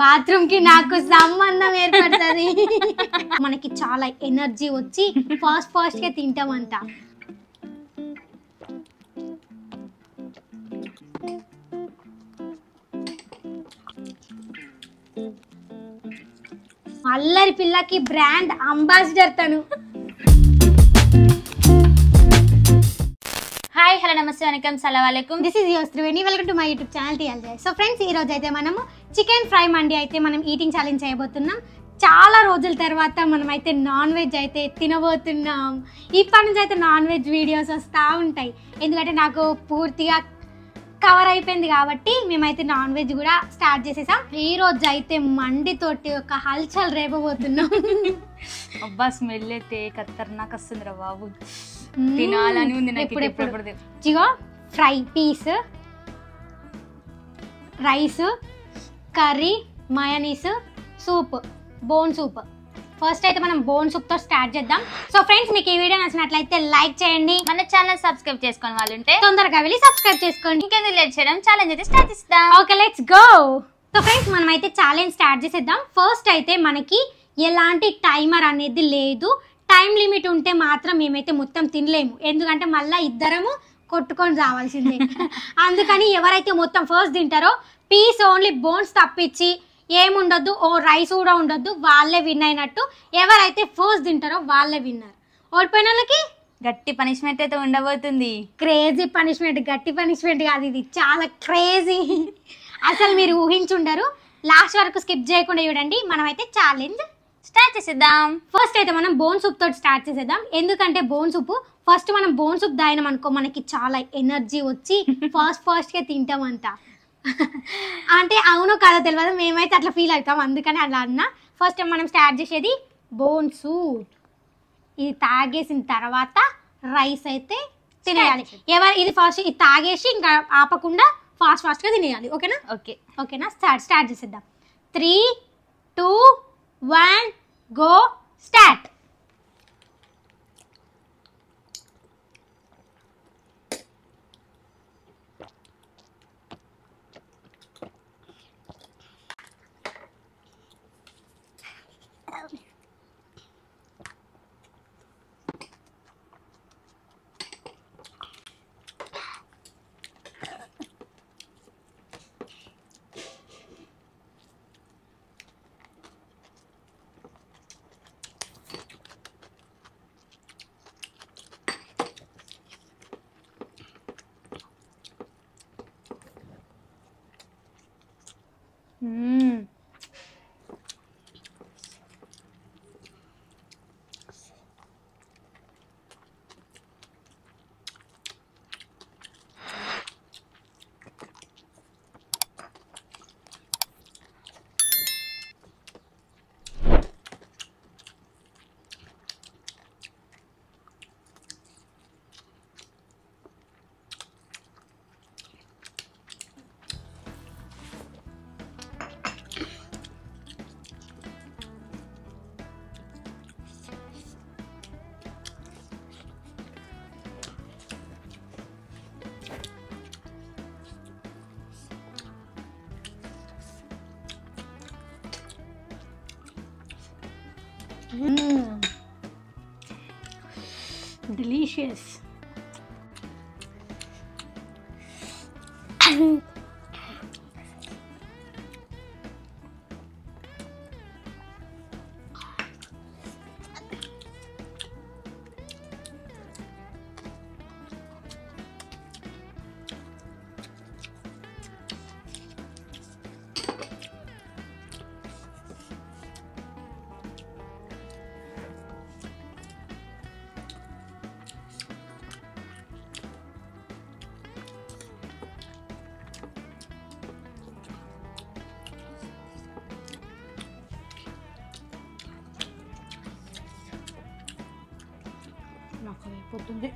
Bathroom కి నాకు సంబంధం ఏర్పడుతుంది. మనకి చాలా ఎనర్జీ వచ్చి ఫాస్ట్ గా తింటామంట. అల్లరి పిల్లకి బ్రాండ్ అంబాసిడర్ తను. హాయ్ హలో నమస్తే వనకం సలాం అలైకుం. This is your Triveni. Welcome to my YouTube channel TLJ. So friends, ఈ రోజు అయితే మనము చికెన్ ఫ్రై మండి అయితే మనం ఈటింగ్ ఛాలెంజ్ చేయబోతున్నాం. చాలా రోజుల తర్వాత మనం అయితే నాన్ వెజ్ అయితే తినబోతున్నాం. ఇప్పటి నుంచి అయితే నాన్ వెజ్ వీడియోస్ వస్తూ ఉంటాయి, ఎందుకంటే నాకు పూర్తిగా కవర్ అయిపోయింది కాబట్టి మేమైతే నాన్ వెజ్ కూడా స్టార్ట్ చేసేసాం. ఈ రోజు అయితే మండితోటి ఒక హల్చల్ రేపబోతున్నాం. అబ్బా స్మెల్ అయితే ఖతర్నాక్ వస్తుంది రా బాబు, తినాలని ఉంది నాకు. ఇగో fry piece, rice, curry, mayonnaise, soup, bone soup. First అయితే మనం బోన్ సూప్ తో స్టార్ట్ చేద్దాం. సో ఫ్రెండ్స్, మీకు ఈ వీడియో నచ్చినట్లయితే లైక్ చేయండి. మన ఛానల్ సబ్స్క్రైబ్ చేసుకుని వాళ్ళు ఉంటే తొందరగా వెళ్ళి సబ్స్క్రైబ్ చేసుకోండి. ఇంకెందుకు లేట్ చేయడం, ఛాలెంజ్ అయితే స్టార్ట్ చేద్దాం. Okay, let's go. So friends, మనం అయితే ఛాలెంజ్ స్టార్ట్ చేసేద్దాం. ఫస్ట్ అయితే మనకి ఎలాంటి టైమర్ అనేది లేదు. టైం లిమిట్ ఉంటే మాత్రం మేమైతే మొత్తం తినలేము, ఎందుకంటే మళ్ళీ ఇద్దరము కొట్టుకొని రావాల్సిందే. అందుకని ఎవరైతే మొత్తం ఫస్ట్ తింటారో, పీస్ ఓన్లీ బోన్స్ తప్పించి ఏముండొద్దు, ఓ రైస్ కూడా ఉండొద్దు, వాళ్ళే విన్ అయినట్టు. ఎవరైతే ఫస్ట్ తింటారో వాళ్ళే విన్నర్. ఓడిపోయిన వాళ్ళకి గట్టి పనిష్మెంట్ అయితే ఉండబోతుంది. క్రేజీ పనిష్మెంట్, గట్టి పనిష్మెంట్ కాదు, ఇది చాలా క్రేజీ. అసలు మీరు ఊహించుండరు. లాస్ట్ వరకు స్కిప్ చేయకుండా చూడండి. మనమైతే ఛాలెంజ్ స్టార్ట్ చేసేద్దాం. ఫస్ట్ అయితే మనం బోన్ సూప్ తోటి స్టార్ట్ చేసేద్దాం. ఎందుకంటే బోన్ సూప్ ఫస్ట్ మనం బోన్ సూప్ తాగినాం అనుకో, మనకి చాలా ఎనర్జీ వచ్చి ఫాస్ట్ గా తింటామంట. అంటే అవునో కాదో తెలియదు, మేమైతే అట్లా ఫీల్ అవుతాం, అందుకని అలా అన్నా. ఫస్ట్ మనం స్టార్ట్ చేసేది బోన్ సూప్. ఇది తాగేసిన తర్వాత రైస్ అయితే తినేయాలి. ఇది ఫస్ట్ ఇది తాగేసి ఇంకా ఆపకుండా ఫాస్ట్ గా తినేయాలి. ఓకేనా? ఓకేనా? స్టార్ట్ చేసేద్దాం. 3, 2, 1 గో స్టార్ట్. Delicious. నాకు అయిపోతుంది.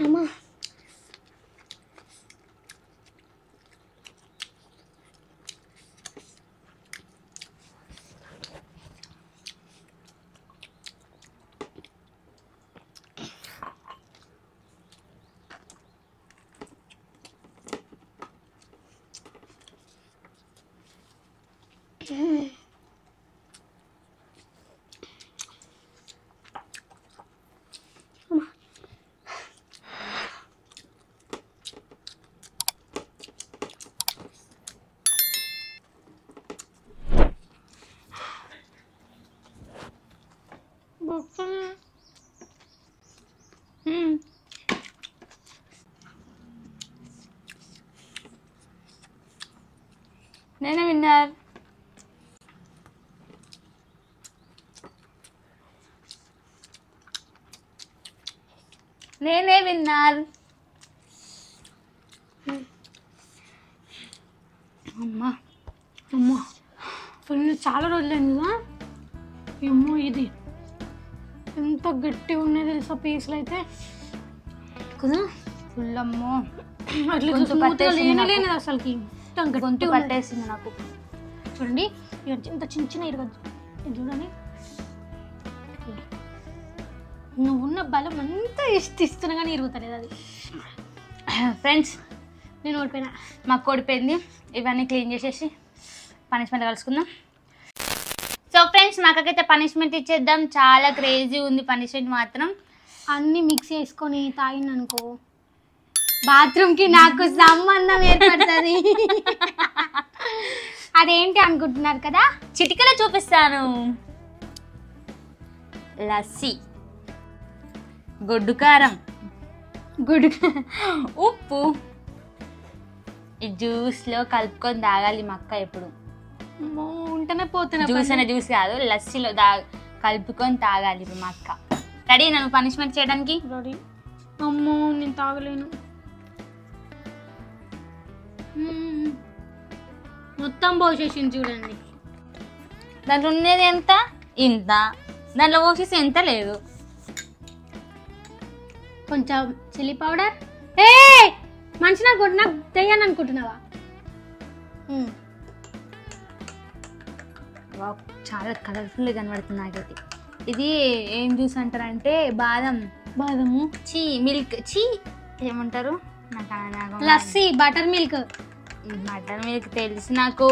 అమ్మా నేనే విన్నర్. నేనే విన్నర్. అమ్మా అమ్మా ఫుల్ చాలా రోజులైంది కదా. ఏమో ఇది ఎంత గట్టిగా ఉన్నాయి తెలుసా పీసులు అయితే కదా. ఫుల్ అమ్మో అట్లా గొంతు లేనిది అసలుకి గొంతు పట్టేసింది నాకు. చూడండి ఇంత చిన్న చిన్న ఇరగదు. ఇది చూడండి నువ్వు ఉన్న బలం అంతా ఇస్తున్నా కానీ ఇరుగుతలేదు అది. ఫ్రెండ్స్ నేను ఓడిపోయినా. మాకు ఓడిపోయింది. ఇవన్నీ క్లీన్ చేసేసి పనిష్మెంట్ కలుసుకుందాం. సో ఫ్రెండ్స్ మాకైతే పనిష్మెంట్ ఇచ్చేద్దాం. చాలా క్రేజీ ఉంది పనిష్మెంట్ మాత్రం. అన్నీ మిక్స్ చేసుకొని తాగిన అనుకో బాత్రూమ్కి నాకు సంబంధం ఏర్పడుతుంది. అదేంటి అనుకుంటున్నారు కదా, చిటికలో చూపిస్తాను. లస్సీ, గొడ్డు కారం, ఉప్పు ఈ జ్యూస్లో కలుపుకొని తాగాలి మా అక్క ఎప్పుడు. ఉంటేనే పోతున్నా. జ్యూస్ అనే జ్యూస్ కాదు, లస్సీలో కలుపుకొని తాగాలి ఇప్పుడు మా అక్క. రెడీ నన్ను పనిష్మెంట్ చేయడానికి? రెడీ. అమ్మో నేను తాగలేను. మొత్తం పోసేసింది చూడండి. దాంట్లో ఉన్నది ఎంత ఇంత, దాంట్లో పోసేసి ఎంత లేదు. కొంచెం చిల్లీ పౌడర్. ఏ మనిషి నాకు తెయ్యాను అనుకుంటున్నావా? చాలా కలర్ఫుల్గా కనబడుతుంది నాకైతే. ఇది ఏం జ్యూస్ అంటారంటే బాదము చీ మిల్క్ చీ ఏమంటారు నాకు lassi butter milk. Butter milk తెలుసు నాకు.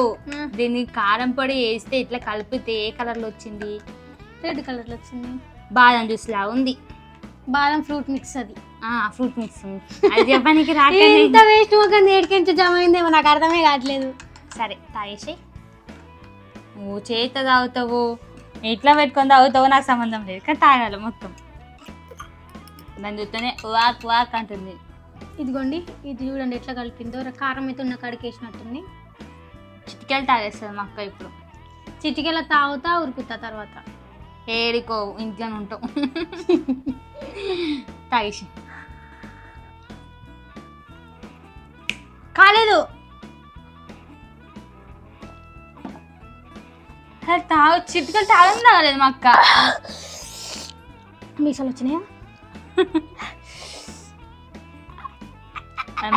దీన్ని కారం పొడి వేస్తే ఇట్లా కలిపితే ఏ కలర్లో వచ్చింది? రెడ్ కలర్లో వచ్చింది. బాదం జ్యూస్ లా ఉంది. బాదం ఫ్రూట్ మిక్స్. అది ఫ్రూట్ మిక్స్. అది చెప్పడానికి ఎంత వేస్ట్ మొక్కని ఏడికించి జమ అయిందేమో నాకు అర్థమే కావట్లేదు. సరే తాగేసి. నువ్వు చేత తాగుతావు, ఇట్లా పెట్టుకొని తాగుతావు నాకు సంబంధం లేదు, కానీ తాగాలి మొత్తం. దాని చూస్తేనే వాక్ వాక్ అంటుంది. ఇదిగోండి ఇది చూడండి ఎట్లా కలిపిందో. కారం అయితే ఉన్న కాడికి వేసినట్టుంది. చిటికెలు తాగేస్తుంది మా అక్క ఇప్పుడు. చిటికెల తాగుతా ఉరుకుతా తర్వాత. ఏడికో ఇంట్లోనే ఉంటాం. తాగేసి. కాలేదు. చిటికలు తాగడం తాగలేదు మా అక్క. మీసాలు వచ్చినాయా?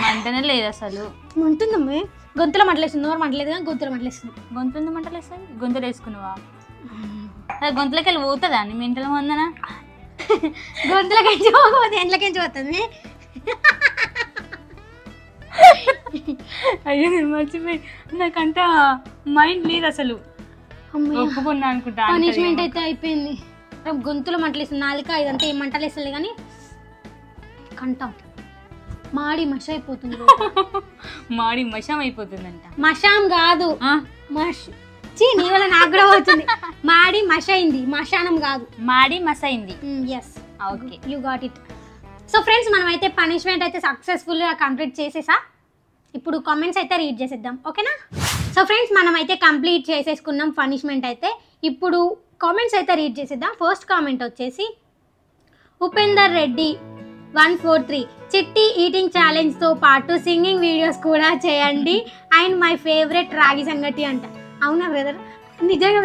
మంటనే లేదు అసలు. మంటుందమ్మే. గొంతులో మంటలేస్తుంది. నోరు మంటలేదు కానీ గొంతులో మంటలేస్తుంది. గొంతులో మంటలేస్తుంది. గొంతులు వేసుకున్నావా? అది గొంతులోకి వెళ్ళి పోతుందా నీ మెంటల మందనా? గొంతులకించి పోతే ఎంట్లకించి పోతుంది. అయ్యో నేను మర్చిపోయి, నాకంట మైండ్ లేదు అసలు. ఒప్పుకున్నా అనుకుంటా. పనిష్మెంట్ అయితే అయిపోయింది. గొంతులో మంటలేస్తుంది. నాలుక ఇదంతా ఏం మంటలేస్తుంది కానీ కంఠం మాడి మష అయిపోతుంది. మాడి మషం అయిపోతుందంట. మషాం కాదు, నీ వల్ల నాకు కూడా అవుతుంది. మాడి మష అయింది, మశానం కాదు. మాడి మష అయింది. Yes okay you got it. So friends మనం అయితే పనిష్మెంట్ అయితే సక్సెస్ఫుల్గా కంప్లీట్ చేసేసా. ఇప్పుడు కామెంట్స్ అయితే రీడ్ చేసేద్దాం, ఓకేనా? సో ఫ్రెండ్స్ మనం అయితే కంప్లీట్ చేసేసుకున్నాం పనిష్మెంట్ అయితే. ఇప్పుడు కామెంట్స్ అయితే రీడ్ చేసేద్దాం. ఫస్ట్ కామెంట్ వచ్చేసి ఉపేందర్ రెడ్డి 143 చిట్టి ఈటింగ్ ఛాలెంజ్తో పాటు సింగింగ్ వీడియోస్ కూడా చేయండి అండ్ మై ఫేవరెట్ రాగి సంగటి అంట. అవునా బ్రదర్? నిజంగా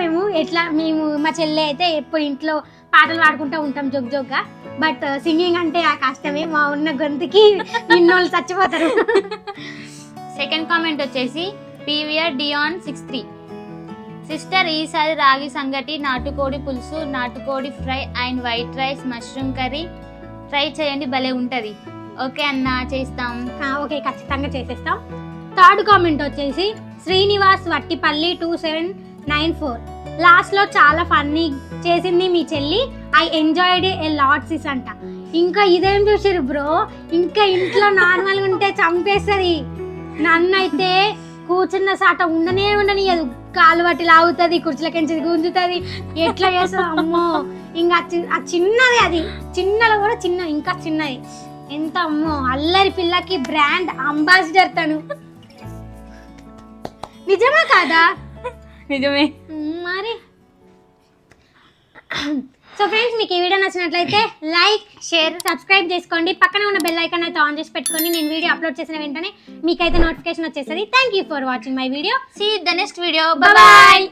మేము మా చెల్లె అయితే ఎప్పుడు ఇంట్లో పాటలు పాడుకుంటూ ఉంటాం జోగ్గా. బట్ సింగింగ్ అంటే ఆ కష్టమే, మా ఉన్న గొంతుకి నిన్నోళ్ళు చచ్చిపోతారు. సెకండ్ కామెంట్ వచ్చేసి పీవీఆర్ డియాన్ 63. సిస్టర్ ఈసారి రాగి సంగటి, నాటుకోడి పులుసు, నాటుకోడి fry and white rice mushroom curry try చేయండి, భలే ఉంటది. ఓకే అన్న, చేస్తాం. ఓకే, ఖచ్చితంగా చేసేస్తాం. థర్డ్ కామెంట్ వచ్చేసి శ్రీనివాస్ వట్టిపల్లి 2794. లాస్ట్ లో చాలా ఫన్నీ చేసింది మీ చెల్లి, I enjoyed a lot sis అంట. ఇంకా ఇదేం చూసారు బ్రో, ఇంకా ఇంట్లో నార్మల్ గా ఉంటే చంపేస్తుంది. నన్నైతే కూర్చున్న సాట ఉండనియదు, కాలు బట్టి లాగుతుంది, కుర్చీలకించి గుంజుతుంది, ఎట్లా చేస్తుంది అమ్మో. ఇంకా చిన్నది, అది చిన్నలో కూడా చిన్న, ఇంకా చిన్నది. ఎంత అమ్మో, అల్లరి పిల్లకి బ్రాండ్ అంబాసిడర్ తను. నిజమా కాదా? నిజమే మరి. సో ఫ్రెండ్స్, మీకు ఈ వీడియో నచ్చినట్లయితే లైక్, షేర్, సబ్స్క్రైబ్ చేసుకోండి. పక్కన ఉన్న బెల్ ఐకాన్ అయితే ఆన్ చేసి పెట్టుకోండి. నేను వీడియో అప్లోడ్ చేసిన వెంటనే మీకైతే నోటిఫికేషన్ వచ్చేస్తుంది. Thank you for watching my video. See the next video. Bye.